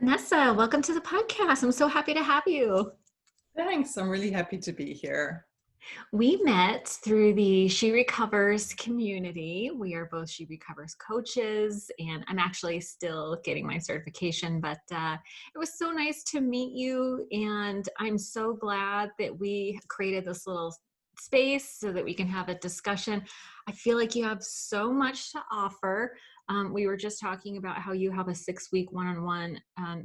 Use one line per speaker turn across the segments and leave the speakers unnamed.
Vanessa, welcome to the podcast. I'm so happy to have you.
Thanks. I'm really happy to be here.
We met through the She Recovers community. We are both She Recovers coaches, and I'm actually still getting my certification, but it was so nice to meet you. And I'm so glad that we created this little space so that we can have a discussion. I feel like you have so much to offer. We were just talking about how you have a 6-week one-on-one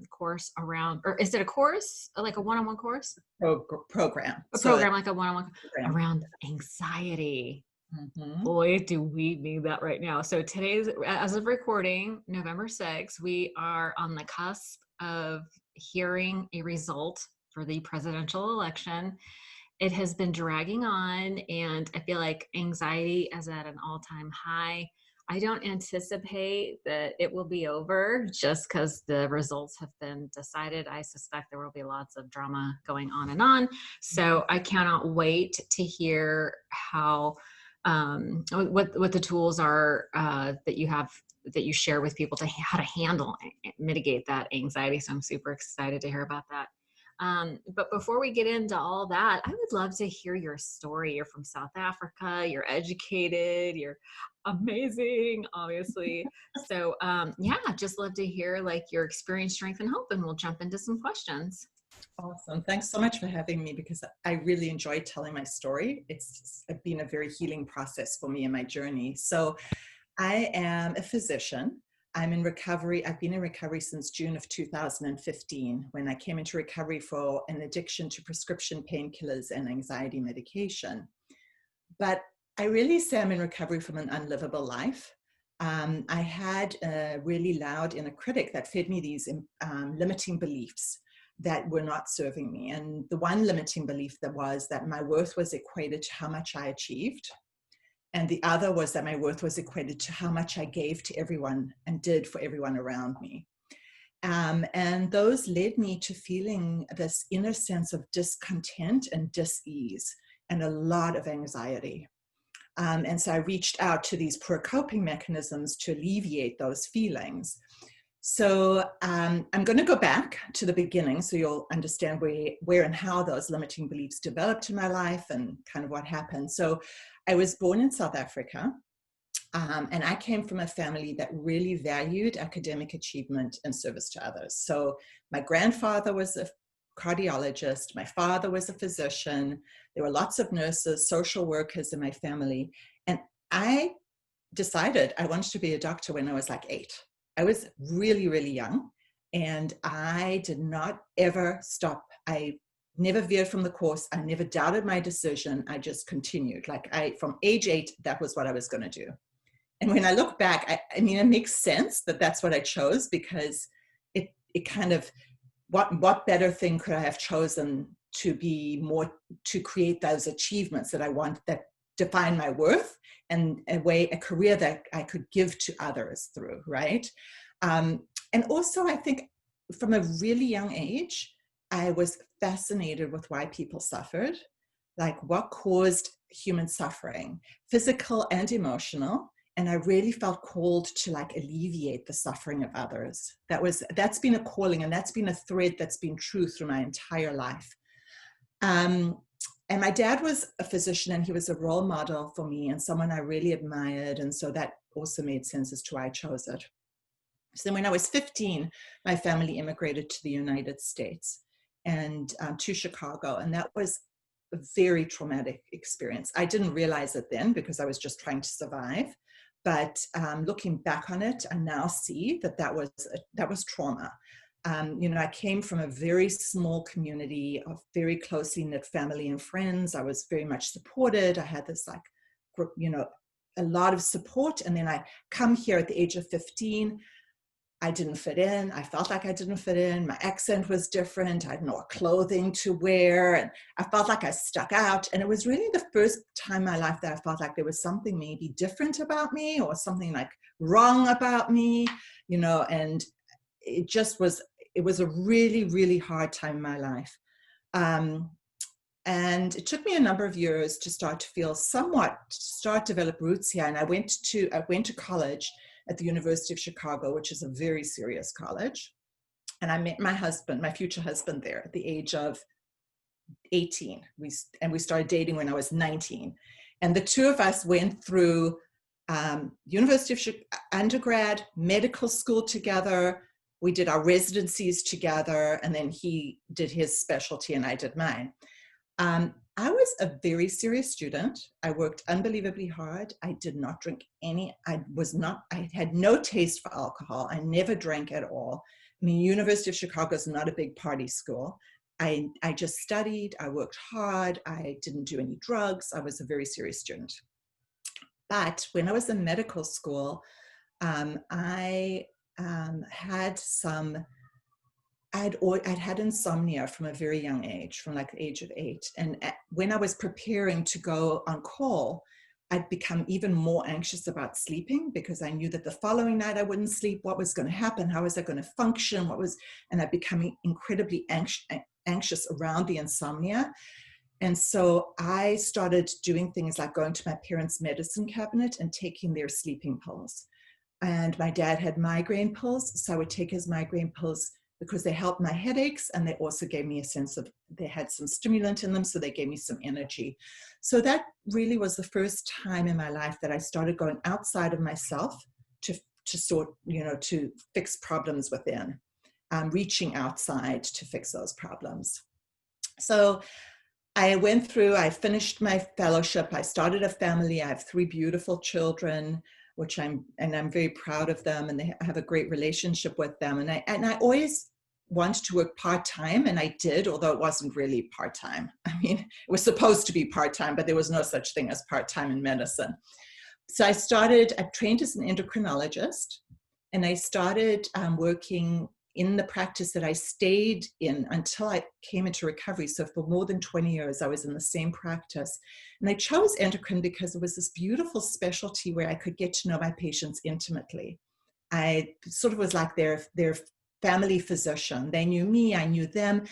course around, or is it a course, like a one-on-one course?
Program.
A
So
program, like a one-on-one
program.
around anxiety.
hmm
Boy, do we need that right now. So today's, as of recording, November 6th, we are on the cusp of hearing a result for the presidential election. It has been dragging on, and I feel like anxiety is at an all-time high. I don't anticipate that it will be over just because the results have been decided. I suspect there will be lots of drama going on and on. So I cannot wait to hear how what the tools are that you have, that you share with people to how to handle mitigate that anxiety. So I'm super excited to hear about that. But before we get into all that, I would love to hear your story. You're from South Africa, you're educated, you're amazing, obviously. So yeah, just love to hear like your experience, strength, and hope, and we'll jump into some questions.
Awesome. Thanks so much for having me because I really enjoy telling my story. It's been a very healing process for me in my journey. So I am a physician. I'm in recovery. I've been in recovery since June of 2015 when I came into recovery for an addiction to prescription painkillers and anxiety medication. But I really say I'm in recovery from an unlivable life. I had a really loud inner critic that fed me these limiting beliefs that were not serving me. And the one limiting belief that was that my worth was equated to how much I achieved. And the other was that my worth was equated to how much I gave to everyone and did for everyone around me. And those led me to feeling this inner sense of discontent and dis-ease and a lot of anxiety. And so I reached out to these poor coping mechanisms to alleviate those feelings. So I'm going to go back to the beginning so you'll understand where and how those limiting beliefs developed in my life and kind of what happened. So I was born in South Africa, and I came from a family that really valued academic achievement and service to others. So my grandfather was a cardiologist. My father was a physician. There were lots of nurses, social workers in my family. And I decided I wanted to be a doctor when I was like 8. I was really, really young, and I did not ever stop. I never veered from the course. I never doubted my decision. I just continued. From age 8, that was what I was going to do. And when I look back, I mean, it makes sense that that's what I chose because it kind of, what better thing could I have chosen to be more, to create those achievements that I want, that define my worth, and a career that I could give to others through, right? And also, I think from a really young age, I was fascinated with why people suffered, like what caused human suffering, physical and emotional. And I really felt called to like alleviate the suffering of others. That's been a calling, and that's been a thread that's been true through my entire life. And my dad was a physician, and he was a role model for me and someone I really admired. And so that also made sense as to why I chose it. So then when I was 15, my family immigrated to the United States and to Chicago. And that was a very traumatic experience. I didn't realize it then because I was just trying to survive. But looking back on it, I now see that was trauma. I came from a very small community of very closely knit family and friends. I was very much supported. I had this a lot of support. And then I come here at the age of 15. I didn't fit in. I felt like I didn't fit in. My accent was different. I had no clothing to wear. And I felt like I stuck out. And it was really the first time in my life that I felt like there was something maybe different about me, or something like wrong about me, and it was a really, really hard time in my life. And it took me a number of years to start develop roots here. And I went to college at the University of Chicago, which is a very serious college. And I met my husband, my future husband, there at the age of 18. We started dating when I was 19. And the two of us went through University of Chicago, undergrad, medical school together. We did our residencies together, and then he did his specialty and I did mine. I was a very serious student. I worked unbelievably hard. I did not drink I had no taste for alcohol. I never drank at all. I mean, University of Chicago is not a big party school. I just studied, I worked hard, I didn't do any drugs. I was a very serious student. But when I was in medical school, I had I'd had insomnia from a very young age, from like the age of 8. And when I was preparing to go on call, I'd become even more anxious about sleeping because I knew that the following night I wouldn't sleep. What was going to happen? How was I going to function? And I'd become incredibly anxious around the insomnia. And so I started doing things like going to my parents' medicine cabinet and taking their sleeping pills. And my dad had migraine pills, so I would take his migraine pills because they helped my headaches, and they also gave me a sense of, they had some stimulant in them, so they gave me some energy. So that really was the first time in my life that I started going outside of myself to sort, to fix problems within, reaching outside to fix those problems. So I finished my fellowship, I started a family, I have 3 beautiful children, I'm very proud of them, and I have a great relationship with them. And I always wanted to work part-time, and I did, although it wasn't really part-time. I mean, it was supposed to be part-time, but there was no such thing as part-time in medicine. So I trained as an endocrinologist, and I started working in the practice that I stayed in until I came into recovery. So for more than 20 years, I was in the same practice. And I chose endocrine because it was this beautiful specialty where I could get to know my patients intimately. I sort of was like their family physician. They knew me, I knew them.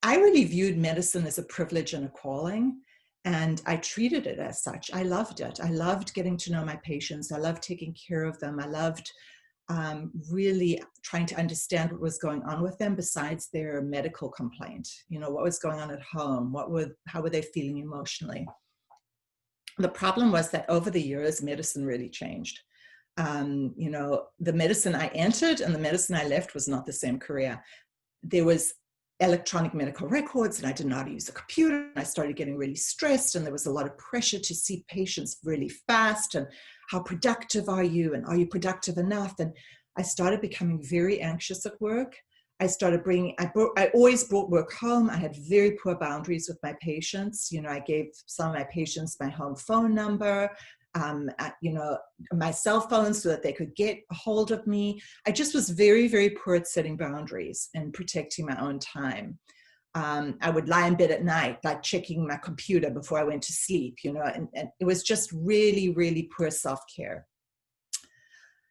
I really viewed medicine as a privilege and a calling, and I treated it as such. I loved it. I loved getting to know my patients. I loved taking care of them. I loved really trying to understand what was going on with them besides their medical complaint. What was going on at home? How were they feeling emotionally? The problem was that over the years, medicine really changed. The medicine I entered and the medicine I left was not the same career. There was electronic medical records, and I didn't know how to use a computer. And I started getting really stressed, and there was a lot of pressure to see patients really fast, and how productive are you, and are you productive enough? And I started becoming very anxious at work. I always brought work home. I had very poor boundaries with my patients. I gave some of my patients my home phone number, my cell phone, so that they could get a hold of me. I just was very, very poor at setting boundaries and protecting my own time. I would lie in bed at night, like checking my computer before I went to sleep, and it was just really, really poor self-care.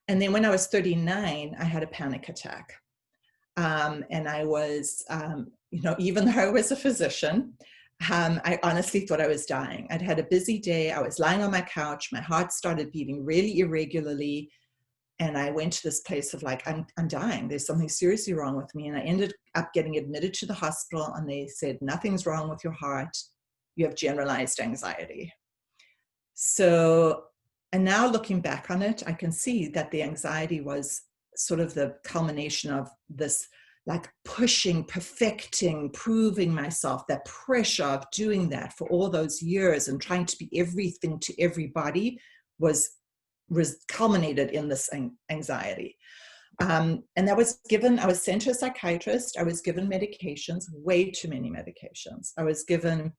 And then when I was 39, I had a panic attack. And I was, even though I was a physician, I honestly thought I was dying. I'd had a busy day. I was lying on my couch. My heart started beating really irregularly. And I went to this place of like, I'm dying. There's something seriously wrong with me. And I ended up getting admitted to the hospital, and they said, nothing's wrong with your heart. You have generalized anxiety. So, and now looking back on it, I can see that the anxiety was sort of the culmination of this like pushing, perfecting, proving myself, that pressure of doing that for all those years and trying to be everything to everybody was culminated in this anxiety. And I was sent to a psychiatrist. I was given medications, way too many medications. I was given,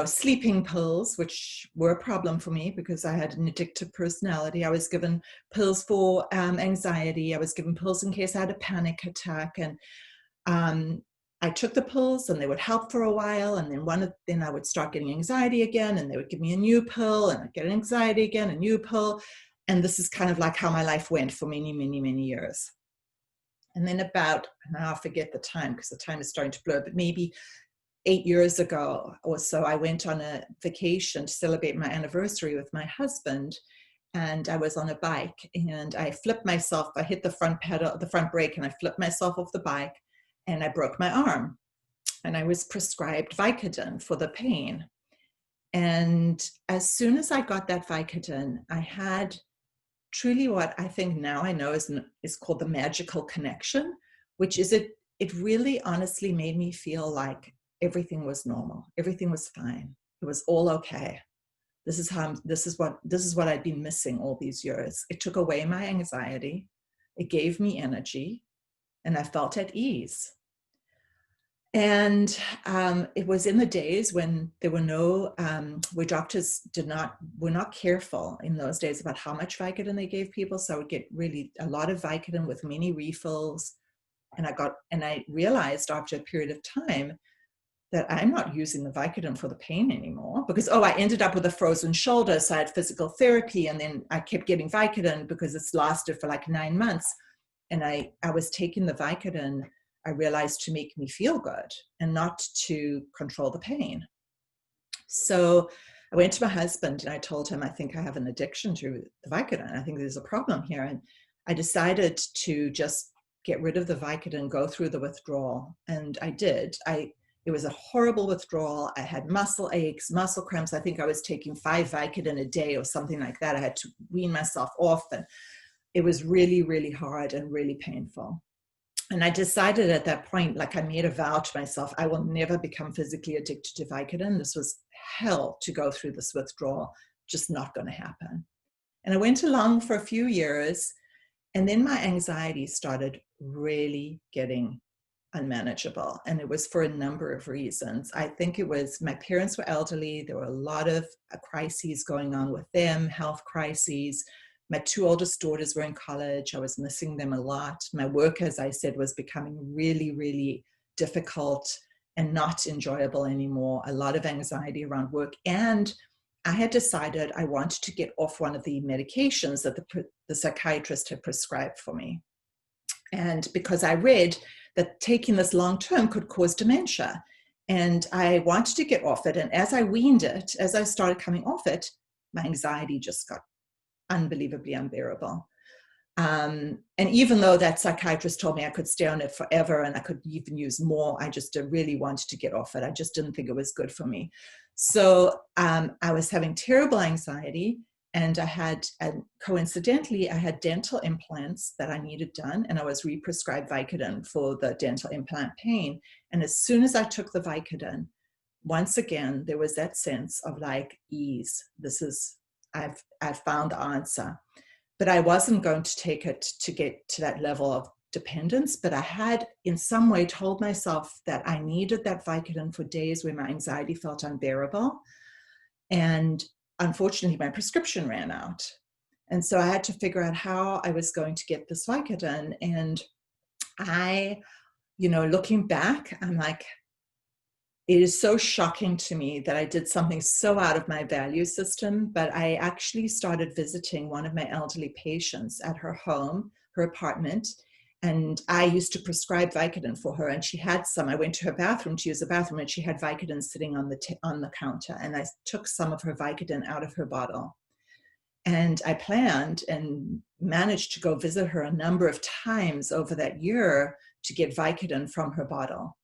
sleeping pills, which were a problem for me because I had an addictive personality. I was given pills for anxiety. I was given pills in case I had a panic attack. And I took the pills, and they would help for a while. And then I would start getting anxiety again, and they would give me a new pill, and I'd get anxiety again, a new pill. And this is kind of like how my life went for many, many, many years. And then I forget the time because the time is starting to blur, but maybe 8 years ago or so, I went on a vacation to celebrate my anniversary with my husband. and I was on a bike, and I flipped myself. I hit the front pedal, the front brake, and I flipped myself off the bike, and I broke my arm. And I was prescribed Vicodin for the pain. And as soon as I got that Vicodin, I had truly what I think now I know is called the magical connection, which is it really honestly made me feel like everything was normal. Everything was fine. It was all okay. This is what I'd been missing all these years. It took away my anxiety. It gave me energy, and I felt at ease. And it was in the days when there were no, where doctors were not careful in those days about how much Vicodin they gave people. So I would get really a lot of Vicodin with many refills. And I realized after a period of time that I'm not using the Vicodin for the pain anymore, because, I ended up with a frozen shoulder. So I had physical therapy, and then I kept getting Vicodin because it's lasted for like 9 months. And I was taking the Vicodin, I realized, to make me feel good and not to control the pain. So I went to my husband and I told him, I think I have an addiction to the Vicodin. I think there's a problem here. And I decided to just get rid of the Vicodin, go through the withdrawal. And I did. It was a horrible withdrawal. I had muscle aches, muscle cramps. I think I was taking 5 Vicodin a day or something like that. I had to wean myself off, and it was really, really hard and really painful. And I decided at that point, like, I made a vow to myself, I will never become physically addicted to Vicodin. This was hell to go through this withdrawal, just not going to happen. And I went along for a few years, and then my anxiety started really getting unmanageable. And it was for a number of reasons. I think it was my parents were elderly. There were a lot of crises going on with them, health crises. My 2 oldest daughters were in college. I was missing them a lot. My work, as I said, was becoming really, really difficult and not enjoyable anymore. A lot of anxiety around work. And I had decided I wanted to get off one of the medications that the psychiatrist had prescribed for me. And because I read that taking this long term could cause dementia. And I wanted to get off it. And as I weaned it, as I started coming off it, my anxiety just got unbelievably unbearable. And even though that psychiatrist told me I could stay on it forever and I could even use more, I just really wanted to get off it. I just didn't think it was good for me. So I was having terrible anxiety, and coincidentally, I had dental implants that I needed done, and I was re-prescribed Vicodin for the dental implant pain. And as soon as I took the Vicodin, once again, there was that sense of like ease. I've found the answer. But I wasn't going to take it to get to that level of dependence, but I had in some way told myself that I needed that Vicodin for days where my anxiety felt unbearable. And unfortunately, my prescription ran out. And so I had to figure out how I was going to get this Vicodin. And looking back, I'm like, it is so shocking to me that I did something so out of my value system, but I actually started visiting one of my elderly patients at her home, her apartment, and I used to prescribe Vicodin for her, and she had some. I went to her bathroom to use the bathroom, and she had Vicodin sitting on the counter, and I took some of her Vicodin out of her bottle. And I planned and managed to go visit her a number of times over that year to get Vicodin from her bottle.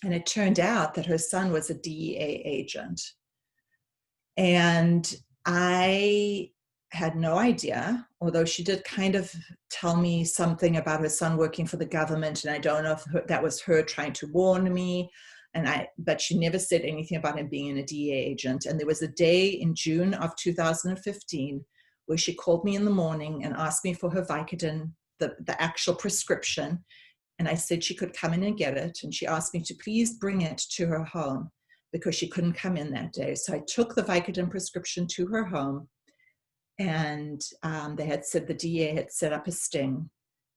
And it turned out that her son was a DEA agent. And I had no idea, although she did kind of tell me something about her son working for the government. And I don't know if that was her trying to warn me. But she never said anything about him being a DEA agent. And there was a day in June of 2015 where she called me in the morning and asked me for her Vicodin, the actual prescription. And I said she could come in and get it. And she asked me to please bring it to her home because she couldn't come in that day. So I took the Vicodin prescription to her home, and the DA had set up a sting,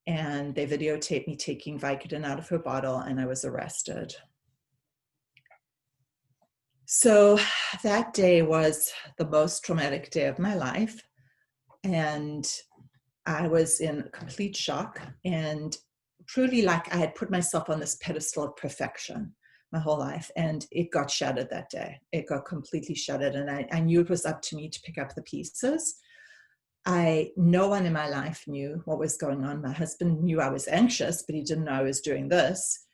and they videotaped me taking Vicodin out of her bottle, and I was arrested. So that day was the most traumatic day of my life. And I was in complete shock, and truly, like, I had put myself on this pedestal of perfection my whole life, and it got shattered that day. It got completely shattered, and I knew it was up to me to pick up the pieces. No one in my life knew what was going on. My husband knew I was anxious, but he didn't know I was doing this.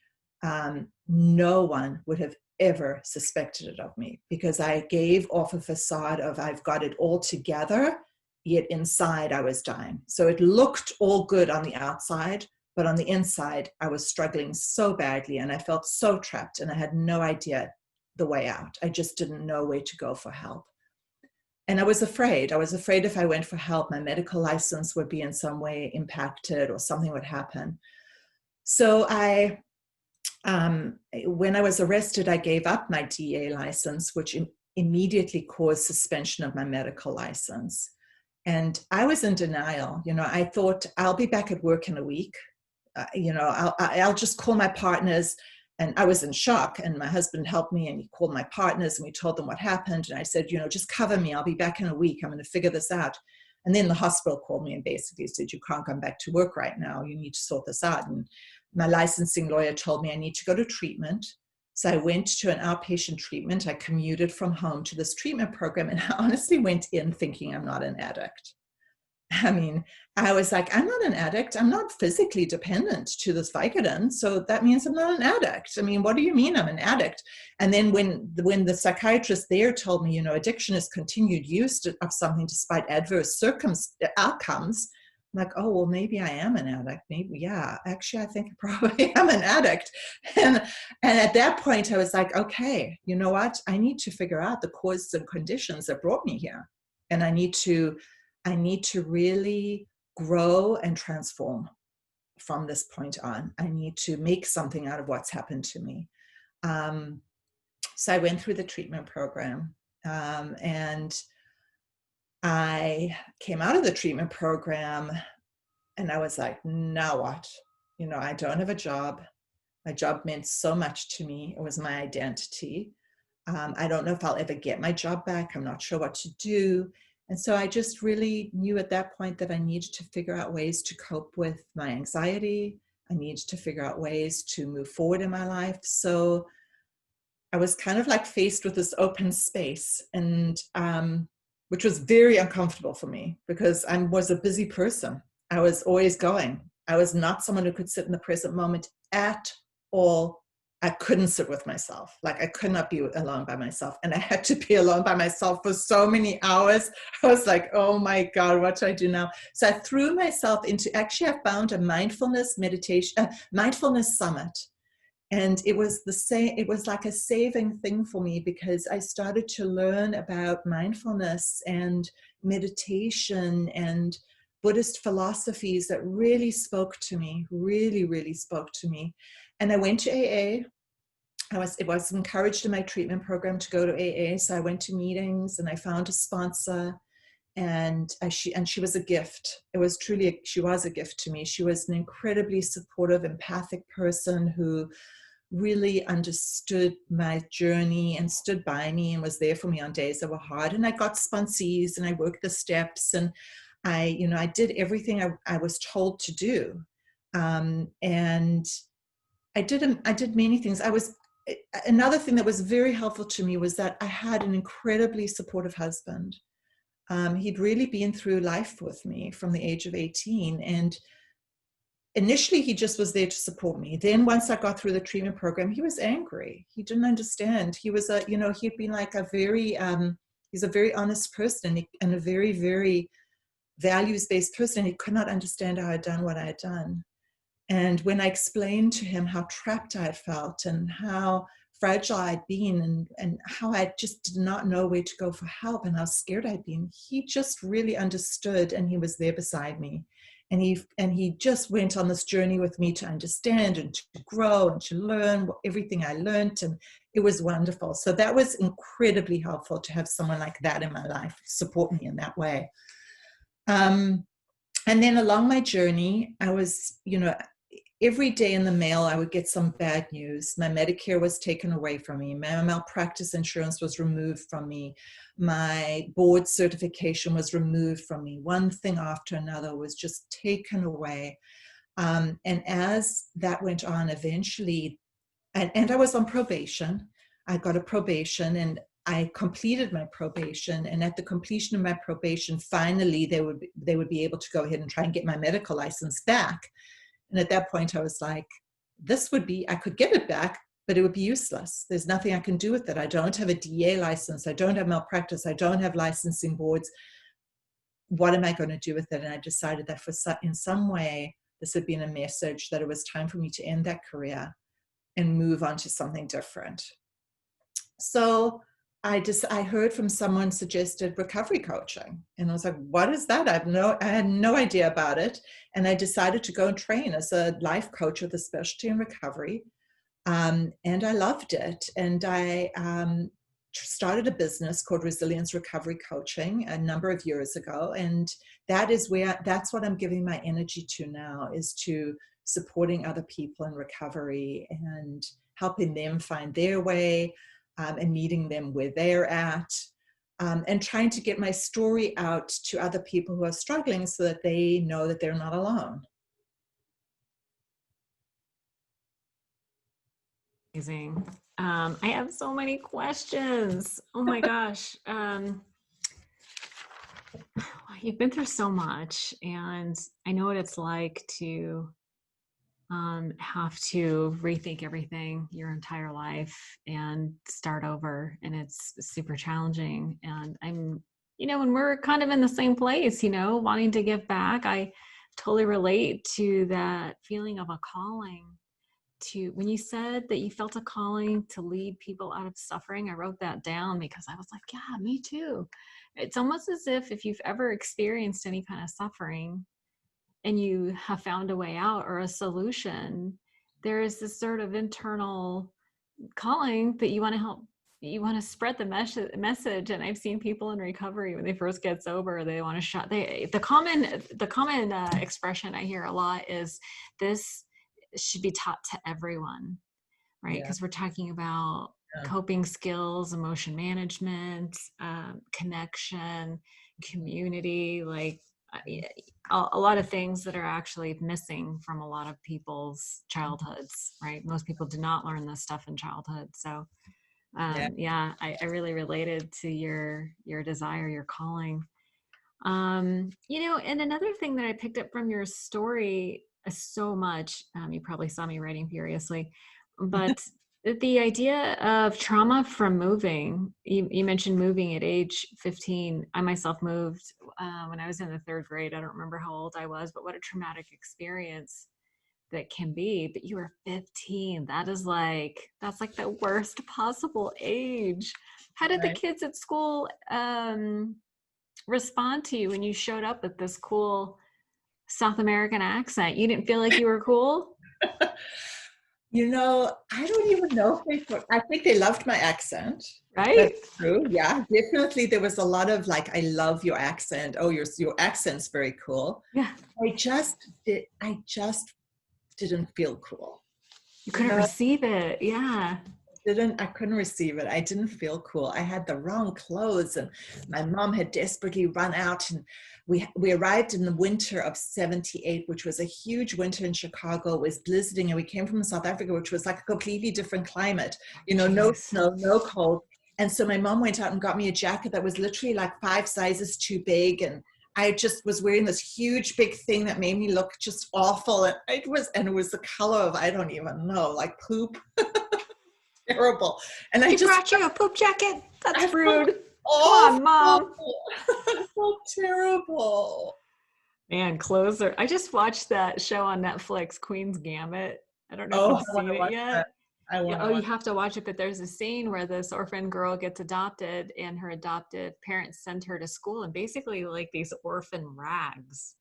No one would have ever suspected it of me, because I gave off a facade of I've got it all together, yet inside I was dying. So it looked all good on the outside, but on the inside I was struggling so badly, and I felt so trapped, and I had no idea the way out. I just didn't know where to go for help. And I was afraid. I was afraid if I went for help, my medical license would be in some way impacted or something would happen. So when I was arrested, I gave up my DA license, which immediately caused suspension of my medical license. And I was in denial. I thought I'll be back at work in a week. I'll just call my partners. And I was in shock, and my husband helped me, and he called my partners, and we told them what happened. And I said, just cover me. I'll be back in a week. I'm going to figure this out. And then the hospital called me and basically said, you can't come back to work right now. You need to sort this out. And my licensing lawyer told me I need to go to treatment. So I went to an outpatient treatment. I commuted from home to this treatment program, and I honestly went in thinking I'm not an addict. I mean, I was like, I'm not an addict. I'm not physically dependent to this Vicodin. So that means I'm not an addict. I mean, what do you mean I'm an addict? And then when the psychiatrist there told me, addiction is continued use of something despite adverse outcomes, I'm like, oh, well, maybe I am an addict. Maybe, yeah, actually, I think I probably am an addict. And at that point, I was like, okay, you know what? I need to figure out the causes and conditions that brought me here. And I need to really grow and transform from this point on. I need to make something out of what's happened to me. So I went through the treatment program, and I came out of the treatment program, and I was like, now what? I don't have a job. My job meant so much to me. It was my identity. I don't know if I'll ever get my job back. I'm not sure what to do. And so I just really knew at that point that I needed to figure out ways to cope with my anxiety. I needed to figure out ways to move forward in my life. So I was kind of like faced with this open space, and which was very uncomfortable for me, because I was a busy person. I was always going. I was not someone who could sit in the present moment at all. I couldn't sit with myself. Like, I could not be alone by myself. And I had to be alone by myself for so many hours. I was like, oh my God, what do I do now? So I threw myself into, actually, I found a mindfulness summit. And it was it was like a saving thing for me, because I started to learn about mindfulness and meditation and Buddhist philosophies that really spoke to me, really, really spoke to me. And I went to AA. It was encouraged in my treatment program to go to AA. So I went to meetings, and I found a sponsor, and she was a gift. She was a gift to me. She was an incredibly supportive, empathic person who really understood my journey and stood by me and was there for me on days that were hard. And I got sponsees, and I worked the steps, and I did everything I was told to do. And I did many things. Another thing that was very helpful to me was that I had an incredibly supportive husband. He'd really been through life with me from the age of 18. And initially, he just was there to support me. Then once I got through the treatment program, he was angry. He didn't understand. He was he'd been like he's a very honest person, and a very, very values-based person. He could not understand how I'd done what I had done. And when I explained to him how trapped I had felt and how fragile I'd been, and how I just did not know where to go for help, and how scared I'd been, he just really understood, and he was there beside me. And he just went on this journey with me to understand and to grow and to learn everything I learned. And it was wonderful. So that was incredibly helpful, to have someone like that in my life support me in that way. And then along my journey, I was, every day in the mail, I would get some bad news. My Medicare was taken away from me. My malpractice insurance was removed from me. My board certification was removed from me. One thing after another was just taken away. And as that went on, eventually, and I was on probation. I got a probation, and I completed my probation, and at the completion of my probation, finally they would be able to go ahead and try and get my medical license back. And at that point, I was like, I could get it back, but it would be useless. There's nothing I can do with it. I don't have a DA license. I don't have malpractice. I don't have licensing boards. What am I going to do with it? And I decided that in some way, this had been a message that it was time for me to end that career and move on to something different. So I heard from someone suggested recovery coaching. And I was like, what is that? I had no idea about it. And I decided to go and train as a life coach with a specialty in recovery. And I loved it. And I started a business called Resilience Recovery Coaching a number of years ago. And that's what I'm giving my energy to now, is to supporting other people in recovery and helping them find their way, and meeting them where they're at, and trying to get my story out to other people who are struggling so that they know that they're not alone.
Amazing. I have so many questions. Oh my gosh. You've been through so much, and I know what it's like to have to rethink everything your entire life and start over. And it's super challenging. And when we're kind of in the same place, wanting to give back, I totally relate to that feeling of a calling. When you said that you felt a calling to lead people out of suffering, I wrote that down because I was like, yeah, me too. It's almost as if you've ever experienced any kind of suffering and you have found a way out or a solution, there is this sort of internal calling that you want to help. You want to spread the message. And I've seen people in recovery when they first get sober, they want to shut. The common expression I hear a lot is, this should be taught to everyone, right? Because we're talking about coping skills, emotion management, connection, community, like a lot of things that are actually missing from a lot of people's childhoods, right? Most people do not learn this stuff in childhood. So I really related to your desire, your calling. And another thing that I picked up from your story so much, you probably saw me writing furiously, but the idea of trauma from moving, you mentioned moving at age 15. I myself moved when I was in the 3rd grade. I don't remember how old I was, but what a traumatic experience that can be. But you were 15. That's like the worst possible age. How did the kids at school respond to you when you showed up with this cool South American accent? You didn't feel like you were cool?
I don't even know if I think they loved my accent.
Right?
That's true. Yeah, definitely. There was a lot of like, I love your accent. Oh, your accent's very cool.
Yeah.
I just didn't feel cool.
You couldn't receive it. Yeah.
I couldn't receive it. I didn't feel cool. I had the wrong clothes, and my mom had desperately run out, and we arrived in the winter of 78, which was a huge winter in Chicago. It was blizzarding, and we came from South Africa, which was like a completely different climate, no snow, no cold. And so my mom went out and got me a jacket that was literally like 5 sizes too big, and I just was wearing this huge big thing that made me look just awful. And it was the color of, I don't even know, like poop. Terrible. And I
brought you a poop jacket? That's rude.
Oh,
come on, Mom.
So terrible.
Man, clothes are. I just watched that show on Netflix, Queen's Gambit. I don't know if you've seen it yet. You have to watch it, but there's a scene where this orphan girl gets adopted, and her adoptive parents send her to school, and basically like these orphan rags.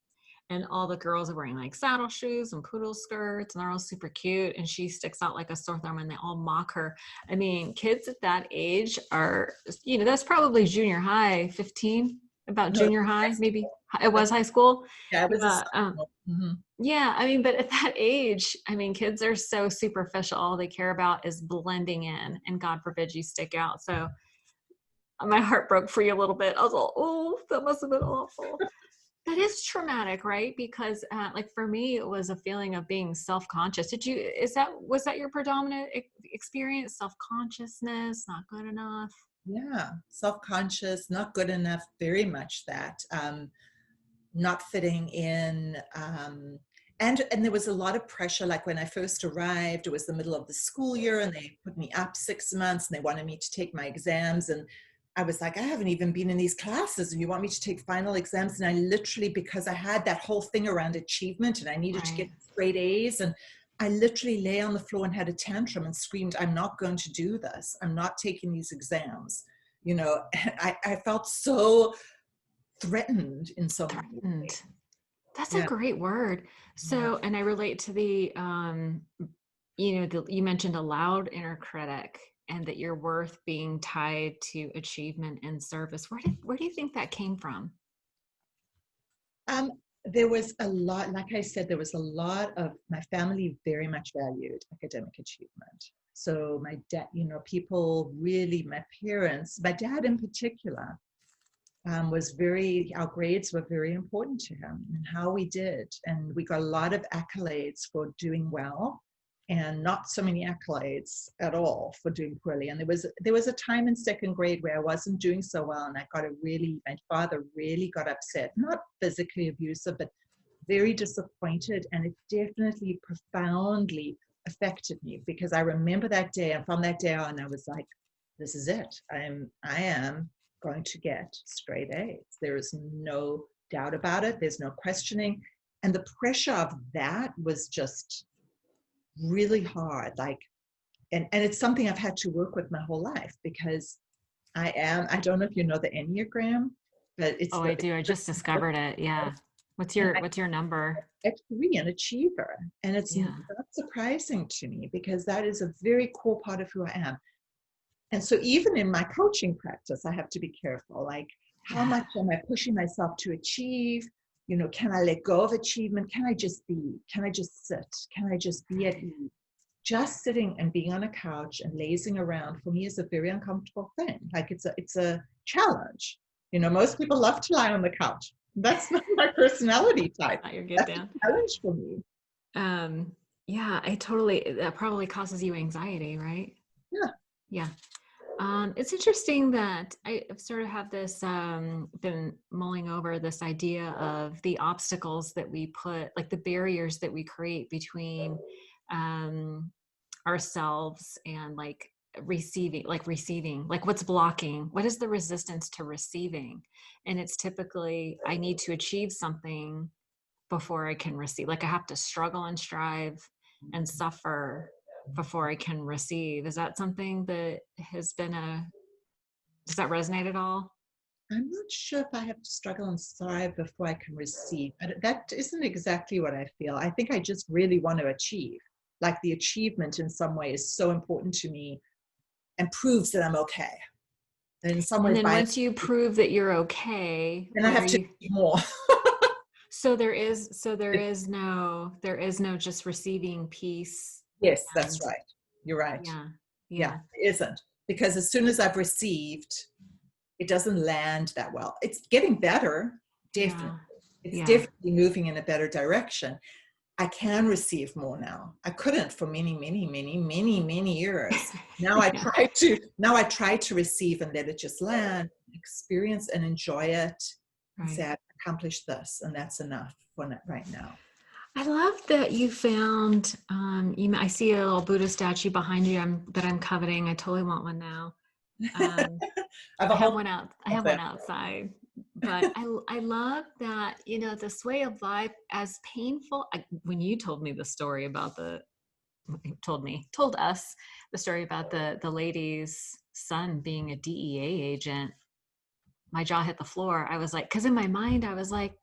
And all the girls are wearing like saddle shoes and poodle skirts, and they're all super cute. And she sticks out like a sore thumb, and they all mock her. I mean, kids at that age are, that's probably junior high, 15, about junior high, maybe. It was high school.
Yeah, it was.
Yeah, I mean, but at that age, I mean, kids are so superficial. All they care about is blending in, and God forbid you stick out. So my heart broke for you a little bit. I was like, oh, that must have been awful. That is traumatic, right? Because like for me, it was a feeling of being self-conscious. Was that your predominant experience? Self-consciousness, not good enough?
Yeah, self-conscious, not good enough, very much that. Not fitting in. And there was a lot of pressure. Like when I first arrived, it was the middle of the school year and they put me up 6 months and they wanted me to take my exams. And I was like, I haven't even been in these classes and you want me to take final exams. And I literally, because I had that whole thing around achievement and I needed to get
Right.
straight A's, and I literally lay on the floor and had a tantrum and screamed, I'm not going to do this. I'm not taking these exams. You know, I felt so threatened in so many ways.
Threatened. That's a
Yeah.
great word.
Yeah.
So, and I relate to the, you mentioned a loud inner critic and that your worth being tied to achievement and service. Where do you think that came from?
Um, there was a lot, like I said, there was a lot of my family very much valued academic achievement. So my dad, people really, my parents, my dad in particular, our grades were very important to him and how we did. And we got a lot of accolades for doing well and not so many accolades at all for doing poorly. And there was a time in second grade where I wasn't doing so well. And my father really got upset, not physically abusive, but very disappointed. And it definitely profoundly affected me because I remember that day. And from that day on, I was like, this is it. I am going to get straight A's. There is no doubt about it. There's no questioning. And the pressure of that was just really hard. And it's something I've had to work with my whole life because I don't know if you know the Enneagram, but it's
Oh, I do. I just discovered it. Yeah.
and
What's your number?
at 3, an achiever. And it's
Yeah.
not surprising to me because that is a very core part of who I am. And so even in my coaching practice, I have to be careful. Like, how
Yeah.
much am I pushing myself to achieve? Can I let go of achievement? Can I just be? Can I just sit? Can I just be at ease? Just sitting and being on a couch and lazing around for me is a very uncomfortable thing. Like it's a challenge. Most people love to lie on the couch. That's not my personality type.
Not your get
That's a
down.
challenge for me.
Um, yeah, that probably causes you anxiety, right?
Yeah.
Yeah. It's interesting that I've sort of have this, been mulling over this idea of the obstacles that we put, like the barriers that we create between um, ourselves and receiving, like what's blocking, what is the resistance to receiving? And it's typically, I need to achieve something before I can receive. Like I have to struggle and strive and suffer before I can receive. Is that something that has been does that resonate at all?
I'm not sure if I have to struggle and strive before I can receive, but that isn't exactly what I feel. I think I just really want to achieve. Like the achievement in some way is so important to me and proves that I'm okay. And in some
And
ways,
then
by
once you prove that you're okay,
then I
what are
have to
you,
do more.
there is no just receiving peace.
Yes, that's
And
right. You're right.
yeah,
Yeah,
yeah,
it isn't. Because as soon as I've received, it doesn't land that well. It's getting better, definitely.
yeah,
It's
yeah.
definitely moving in a better direction. I can receive more now. I couldn't for many, many, many, many, many years.
Yeah,
Now I try to receive and let it just land, experience and enjoy it and say,
right.
I've accomplished this and that's enough for right now.
I love that you found, I see a little Buddha statue behind you that I'm coveting. I totally want one now. Um,
I have a whole
I
of
have one
them.
outside, but I love that, this way of life, as painful, when you told me the story about told us the story about the lady's son being a DEA agent, my jaw hit the floor. I was like, because in my mind, I was like,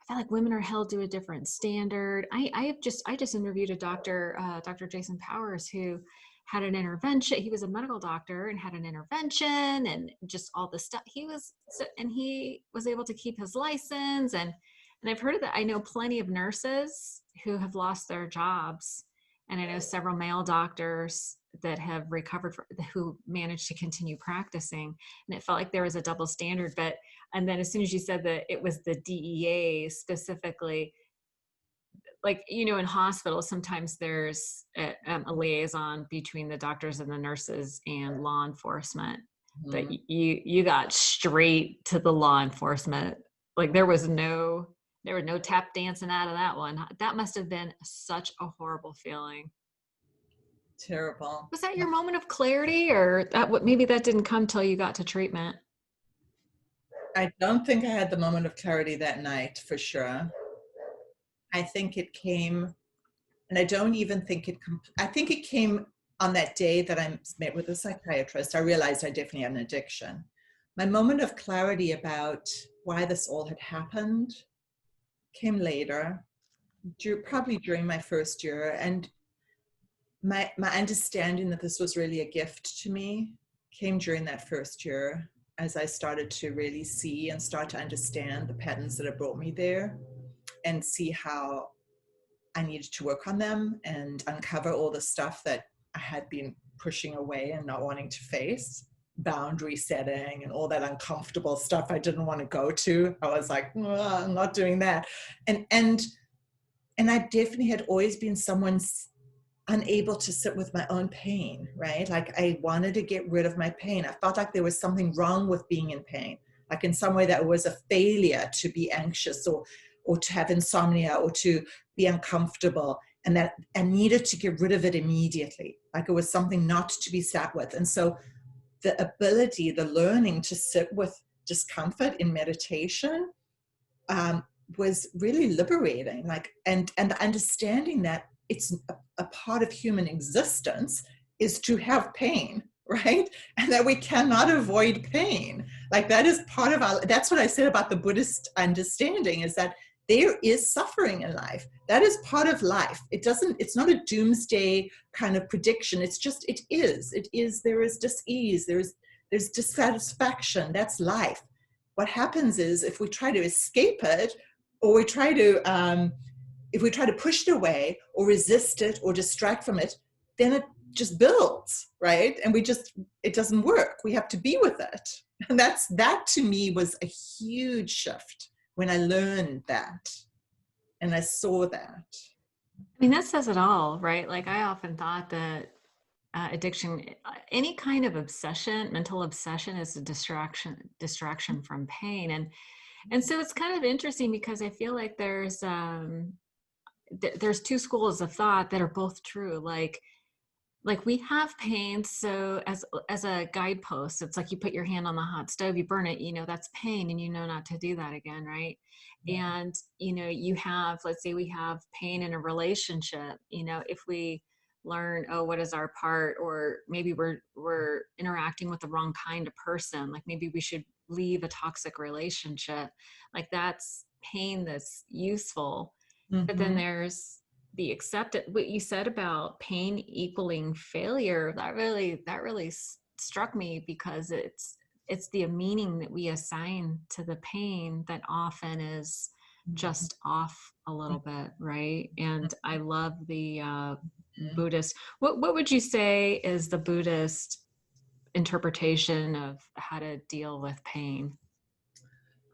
I feel like women are held to a different standard. I just interviewed a doctor, Dr. Jason Powers, who had an intervention. He was a medical doctor and had an intervention and just all this stuff. And he was able to keep his license. And I've heard of that. I know plenty of nurses who have lost their jobs. And I know several male doctors that have who managed to continue practicing. And it felt like there was a double standard. And then as soon as you said that it was the DEA specifically, like, in hospitals, sometimes there's a liaison between the doctors and the nurses and law enforcement. that
Mhm.
you got straight to the law enforcement. Like there was no tap dancing out of that one. That must have been such a horrible feeling.
Terrible.
Was that your moment of clarity, or that what maybe that didn't come till you got to treatment?
I don't think I had the moment of clarity that night for sure. I think it came, and I don't even think I think it came on that day that I met with a psychiatrist. I realized I definitely had an addiction. My moment of clarity about why this all had happened came later, probably during my first year. And my understanding that this was really a gift to me came during that first year as I started to really see and start to understand the patterns that have brought me there and see how I needed to work on them and uncover all the stuff that I had been pushing away and not wanting to face, boundary setting and all that uncomfortable stuff I didn't want to go to. I was like, I'm not doing that. And I definitely had always been someone unable to sit with my own pain, right? Like I wanted to get rid of my pain. I felt like there was something wrong with being in pain. Like in some way that it was a failure to be anxious or to have insomnia or to be uncomfortable, and that I needed to get rid of it immediately. Like it was something not to be sat with. And so the ability, the learning to sit with discomfort in meditation was really liberating. Like, and understanding that it's a part of human existence is to have pain, right? And that we cannot avoid pain. Like that is part of that's what I said about the Buddhist understanding, is that there is suffering in life. That is part of life. It's not a doomsday kind of prediction. It's just, it is, there is dis-ease, there's dissatisfaction. That's life. What happens is if we try to escape it, or if we try to push it away or resist it or distract from it, then it just builds, right? And it doesn't work. We have to be with it. And that to me was a huge shift when I learned that and I saw that.
I mean, that says it all, right? Like I often thought that addiction, any kind of obsession, mental obsession, is a distraction from pain. And so it's kind of interesting because I feel like there's two schools of thought that are both true. Like we have pain, so as a guidepost, it's like you put your hand on the hot stove, you burn it, that's pain, and not to do that again, right? And you have, let's say we have pain in a relationship, if we learn, oh, what is our part, or maybe we're interacting with the wrong kind of person, like maybe we should leave a toxic relationship, like that's pain that's useful. But then
Mm-hmm.
there's the acceptance, what you said about pain equaling failure, that really struck me, because it's the meaning that we assign to the pain that often is just off a little bit, right? And I love the Buddhist, what would you say is the Buddhist interpretation of how to deal with pain?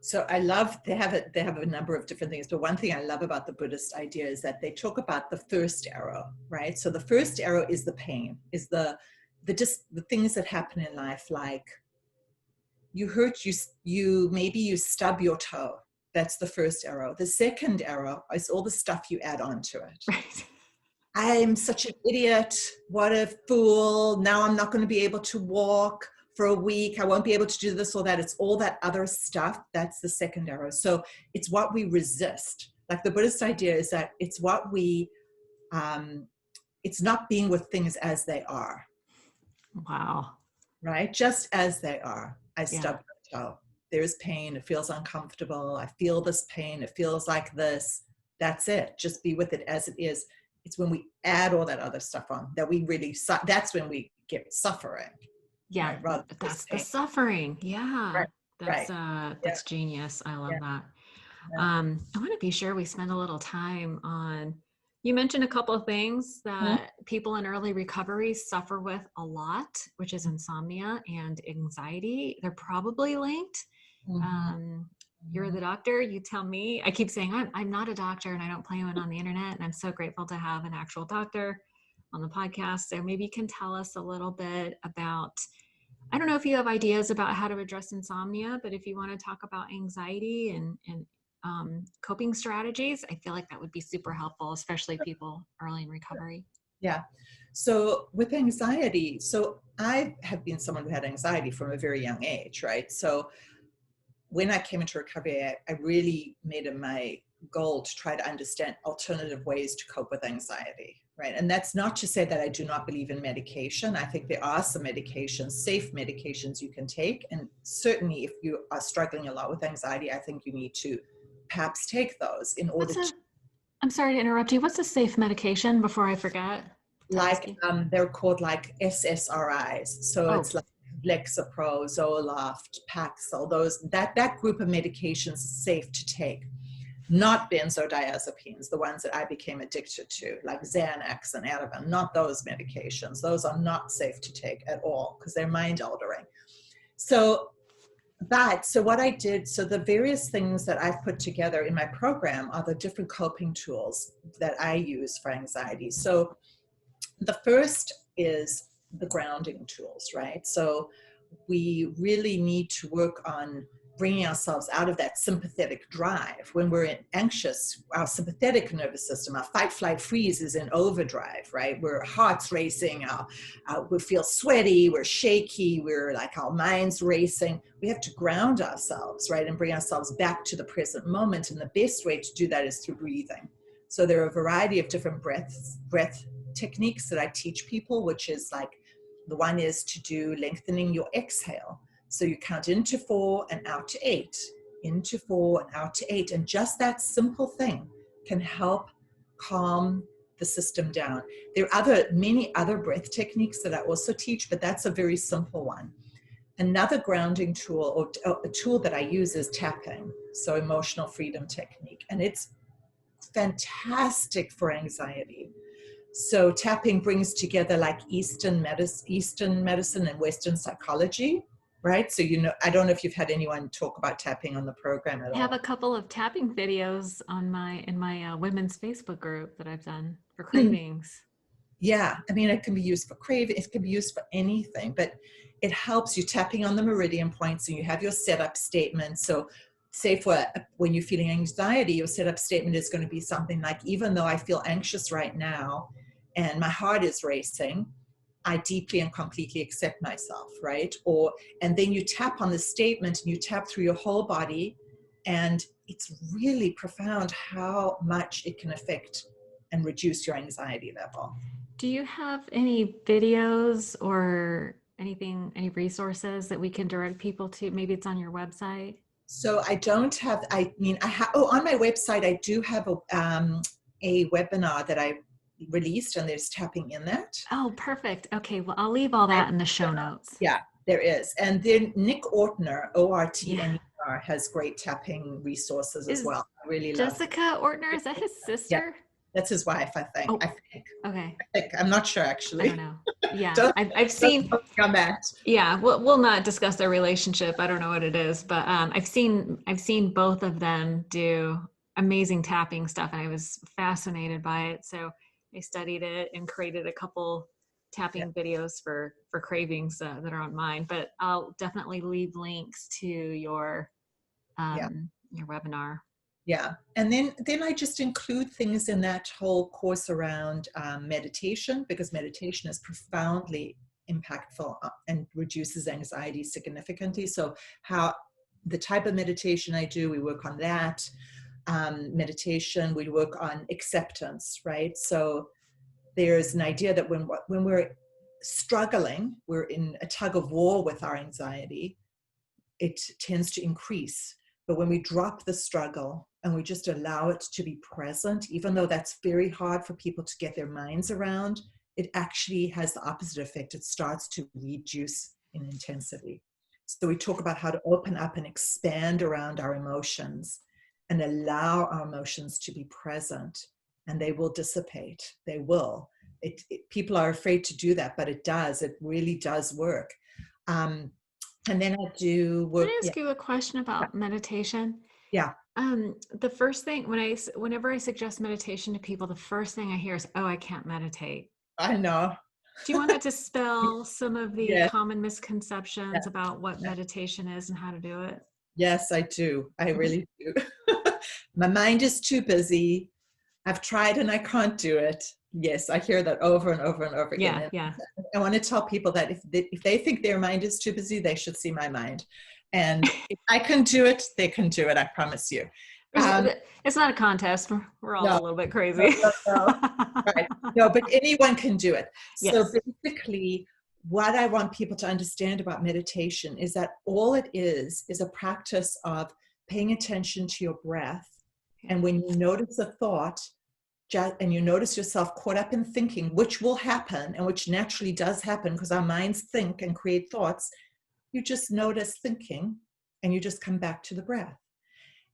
So I love, they have a number of different things, but one thing I love about the Buddhist idea is that they talk about the first arrow, right? So the first arrow is the pain, is the things that happen in life, like maybe you stub your toe. That's the first arrow. The second arrow is all the stuff you add on to it.
Right.
I'm such an idiot. What a fool. Now I'm not going to be able to walk for a week. I won't be able to do this or that. It's all that other stuff. That's the second arrow. So it's what we resist. Like the Buddhist idea is that it's it's not being with things as they are,
Wow.
right? Just as they are. I
Yeah.
stub my toe. There's pain. It feels uncomfortable. I feel this pain. It feels like this. That's it. Just be with it as it is. It's when we add all that other stuff on that we really, that's when we get suffering,
Yeah,
right? Rather than
that's
just
the
pain.
suffering. Yeah.
Right. Right. Yeah.
That's genius. I
Yeah.
love that.
Yeah.
I want to be sure we spend a little time on, you mentioned a couple of things
Mhm.
that people in early recovery suffer with a lot, which is insomnia and anxiety. They're probably linked.
Mhm.
Um, you're the doctor, you tell me. I keep saying I'm not a doctor and I don't claim it on the internet. And I'm so grateful to have an actual doctor on the podcast. So maybe you can tell us a little bit about I don't know if you have ideas about how to address insomnia, but if you want to talk about anxiety and coping strategies, I feel like that would be super helpful, especially people early in recovery.
Yeah. So with anxiety, so I have been someone who had anxiety from a very young age, right? So when I came into recovery, I really made it my goal to try to understand alternative ways to cope with anxiety, right? And that's not to say that I do not believe in medication. I think there are some medications, safe medications you can take. And certainly if you are struggling a lot with anxiety, I think you need to perhaps take those in order to,
I'm sorry to interrupt you. What's a safe medication before I forget to ask
like,
you?
they're called like SSRIs. So
Oh,
it's like Lexapro, Zoloft, Paxil, that group of medications is safe to take. Not benzodiazepines, the ones that I became addicted to, like Xanax and Ativan, not those medications. Those are not safe to take at all because they're mind altering. So what I did, so the various things that I've put together in my program are the different coping tools that I use for anxiety. So the first is the grounding tools, right? So we really need to work on bringing ourselves out of that sympathetic drive. When we're anxious, our sympathetic nervous system, our fight, flight, freeze is in overdrive, right? We're heart's racing, we feel sweaty, we're shaky, we're like our mind's racing. We have to ground ourselves, right? And bring ourselves back to the present moment. And the best way to do that is through breathing. So there are a variety of different breath techniques that I teach people, which is like, the one is to do lengthening your exhale. So you count into 4 and out to 8, into 4 and out to 8. And just that simple thing can help calm the system down. There are many other breath techniques that I also teach, but that's a very simple one. Another grounding tool or a tool that I use is tapping. So emotional freedom technique. And it's fantastic for anxiety. So tapping brings together like Eastern medicine and Western psychology, right? So, I don't know if you've had anyone talk about tapping on the program at
I have a
all.
couple of tapping videos on my women's Facebook group that I've done for cravings.
Yeah, I mean, it can be used for craving, it can be used for anything, but it helps you tapping on the meridian points and you have your setup statement. So say for when you're feeling anxiety, your setup statement is going to be something like, even though I feel anxious right now and my heart is racing, I deeply and completely accept myself, right? And then you tap on the statement and you tap through your whole body, and it's really profound how much it can affect and reduce your anxiety level.
Do you have any videos or anything, any resources that we can direct people to? Maybe it's on your website.
So I don't have, I mean, on my website, I do have a webinar that I released, and there's tapping in that.
Oh, perfect. Okay, well, I'll leave all that in the show notes.
Yeah, there is. And then Nick Ortner,
Yeah.
Ortner, has great tapping resources as
Is
well. I really love it.
Jessica Ortner, is that his
Yeah,
sister?
that's his wife, I think.
Oh, okay.
I'm not sure
I don't
actually.
know. Yeah,
Don't,
I've
don't
seen.
quote me on that.
Yeah, we'll not discuss their relationship. I don't know what it is, but I've seen both of them do amazing tapping stuff, and I was fascinated by it. So I studied it and created a couple
Yeah,
tapping videos for cravings that are on mine. But I'll definitely leave links to
yeah.
your webinar.
Yeah, and then I just include things in that whole course around meditation, because meditation is profoundly impactful and reduces anxiety significantly. So how the type of meditation I do, we work on that. Meditation, we work on acceptance, right? So there's an idea that when we're struggling, we're in a tug of war with our anxiety, it tends to increase. But when we drop the struggle and we just allow it to be present, even though that's very hard for people to get their minds around, it actually has the opposite effect. It starts to reduce in intensity. So we talk about how to open up and expand around our emotions and allow our emotions to be present, and they will dissipate. They will. People are afraid to do that, but it does. It really does work. And then I do
Can
work.
I
Yeah,
ask you a question about meditation?
yeah,
The first thing whenever I suggest meditation to people, the first thing I hear is, "Oh, I can't meditate."
I know.
Do you want to dispel some of the
Yes,
common misconceptions
yes,
about what
yes.
meditation is and how to do it?
Yes, I do. I really do. My mind is too busy. I've tried and I can't do it. Yes, I hear that over and over and over again.
Yeah,
And
yeah.
I want to tell people that if they think their mind is too busy, they should see my mind. And if I can do it, they can do it. I promise you.
There's,
Um,
it's not a contest. We're all
no,
a little bit
no,
crazy.
no, no. Right. No, but anyone can do it. So
Yes.
basically, what I want people to understand about meditation is that all it is a practice of paying attention to your breath.
Yeah.
And when you notice a thought, and you notice yourself caught up in thinking, which will happen and which naturally does happen because our minds think and create thoughts, you just notice thinking and you just come back to the breath.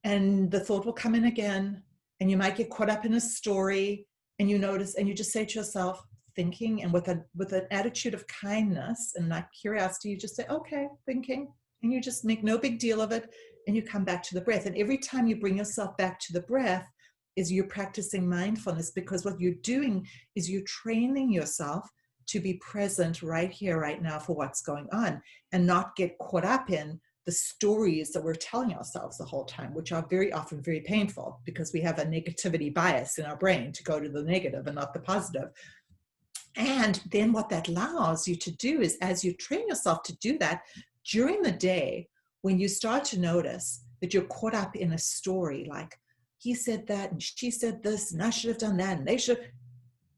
And the thought will come in again, and you might get caught up in a story, and you notice, and you just say to yourself, thinking, and with an attitude of kindness and like curiosity, you just say, okay, thinking, and you just make no big deal of it, and you come back to the breath. And every time you bring yourself back to the breath, is you're practicing mindfulness, because what you're doing is you're training yourself to be present right here, right now for what's going on, and not get caught up in the stories that we're telling ourselves the whole time, which are very often very painful because we have a negativity bias in our brain to go to the negative and not the positive. And then what that allows you to do is, as you train yourself to do that during the day, when you start to notice that you're caught up in a story, like he said that and she said this and I should have done that and they should,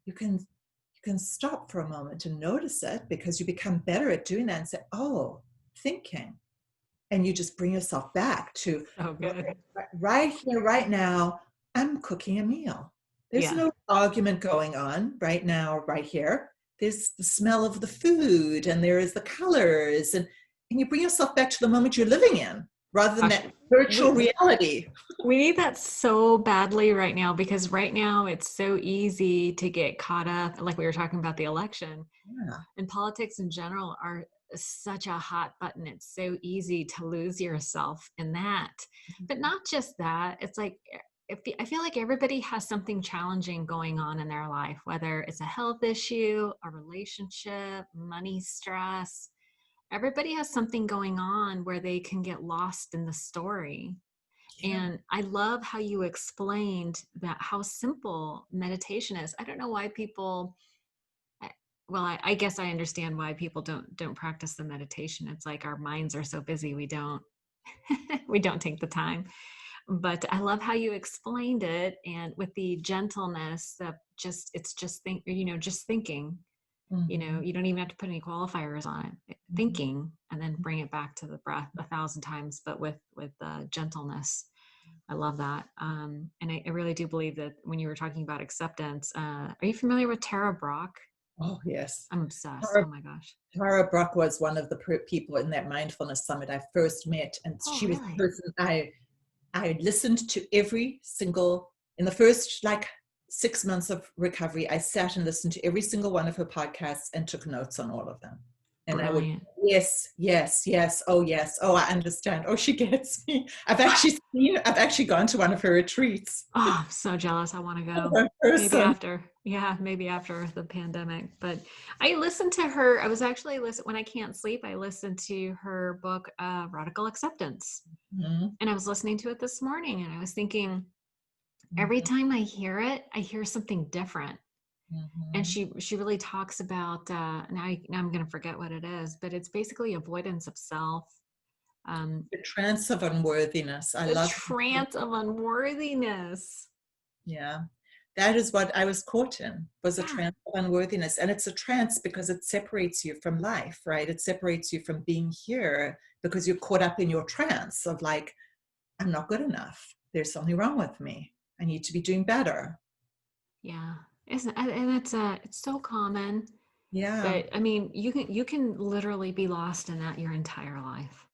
you can stop for a moment and notice it, because you become better at doing that, and say, oh, thinking. And you just bring yourself back to
So good.
right here, right now, I'm cooking a meal. There's
Yeah.
no argument going on right now, right here. There's the smell of the food and there is the colors, and you bring yourself back to the moment you're living in rather than
Gosh,
that virtual
we,
reality.
we need that so badly right now, because right now it's so easy to get caught up, like we were talking about the election,
Yeah.
and politics in general are such a hot button. It's so easy to lose yourself in that. But not just that, it's like I feel like everybody has something challenging going on in their life, whether it's a health issue, a relationship, money stress. Everybody has something going on where they can get lost in the story.
Yeah.
And I love how you explained that, how simple meditation is. I don't know why people, well, I guess I understand why people don't practice the meditation. It's like our minds are so busy, we don't we don't take the time. But I love how you explained it, and with the gentleness that just, it's just just thinking.
Mm-hmm.
You don't even have to put any qualifiers on it.
Mm-hmm.
Thinking, and then bring it back to the breath 1,000 times, but with gentleness. I love that. And I really do believe that when you were talking about acceptance, are you familiar with Tara Brach?
Oh, yes.
I'm obsessed.
Tara,
Oh my gosh.
Tara Brach was one of the people in that mindfulness summit I first met, and
Oh,
she was the
really?
person I listened to every single, in the first like 6 months of recovery, I sat and listened to every single one of her podcasts and took notes on all of them. And I would,
Brilliant.
yes, yes, yes, oh, I understand. Oh, she gets me. I've actually gone to one of her retreats.
Oh, I'm so jealous. I want to go.
One
Maybe
person.
after. Yeah, maybe after the pandemic. But I listened to her. I was actually listen when I can't sleep. I listened to her book, Radical Acceptance,
Mhm,
and I was listening to it this morning, and I was thinking, every
mhm,
time I hear it, I hear something different. And
mhm.
she really talks about now I'm going to forget what it is, but it's basically avoidance of self,
The trance of unworthiness. I
the
love.
trance of unworthiness.
Yeah. That is what I was caught in, was a
Yeah.
trance of unworthiness. And it's a trance because it separates you from life, right? It separates you from being here because you're caught up in your trance of like, I'm not good enough. There's something wrong with me. I need to be doing better.
Yeah. Isn't, and it's so common,
Yeah.
but I mean, you can literally be lost in that your entire life.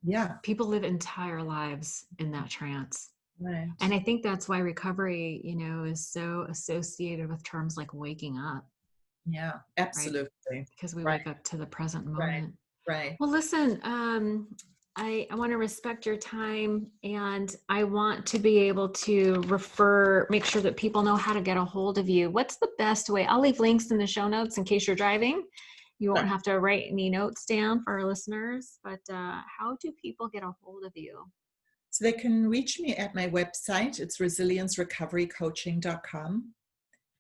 Yeah.
People live entire lives in that trance.
Right.
And I think that's why recovery, is so associated with terms like waking up,
Yeah.
right?
Absolutely.
Because we
Right.
wake up to the present
Right.
moment.
Right.
Well, listen, I want to respect your time, and I want to be able to make sure that people know how to get a hold of you. What's the best way? I'll leave links in the show notes in case you're driving. You won't
Sure.
have to write any notes down for our listeners, but how do people get a hold of you?
So they can reach me at my website. It's resiliencerecoverycoaching.com.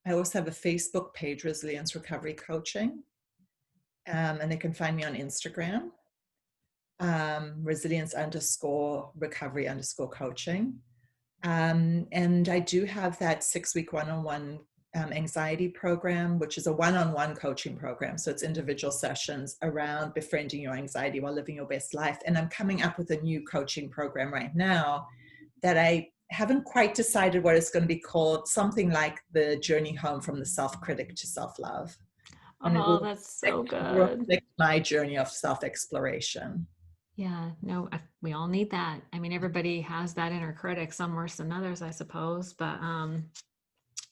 I also have a Facebook page, Resilience Recovery Coaching, and they can find me on Instagram, resilience_recovery_coaching. And I do have that 6-week one-on-one anxiety program, which is a one-on-one coaching program. So it's individual sessions around befriending your anxiety while living your best life. And I'm coming up with a new coaching program right now that I haven't quite decided what it's going to be called, something like the journey home from the self-critic to self-love. And it
Oh,
will
that's so good.
reflect my journey of self-exploration.
Yeah, no, we all need that. I mean, everybody has that inner critic, some worse than others, I suppose, but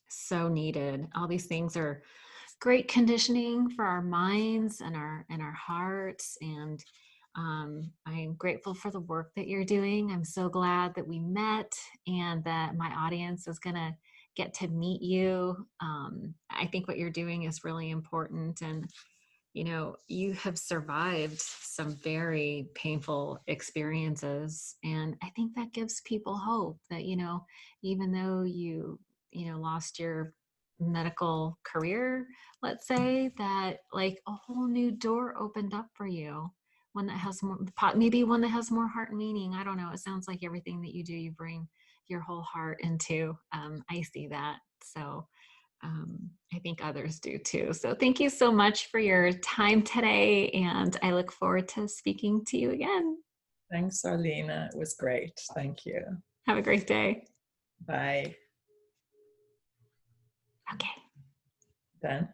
so needed. All these things are great conditioning for our minds and our hearts. And I'm grateful for the work that you're doing. I'm so glad that we met and that my audience is going to get to meet you. I think what you're doing is really important. And you have survived some very painful experiences. And I think that gives people hope that, even though you lost your medical career, let's say, that like a whole new door opened up for you. One that has more, maybe one that has more heart and meaning. I don't know. It sounds like everything that you do, you bring your whole heart into. I see that. So, I think others do too. So thank you so much for your time today, and I look forward to speaking to you again.
Thanks, Arlena. It was great. Thank you.
Have a great day.
Bye.
Okay.
Done.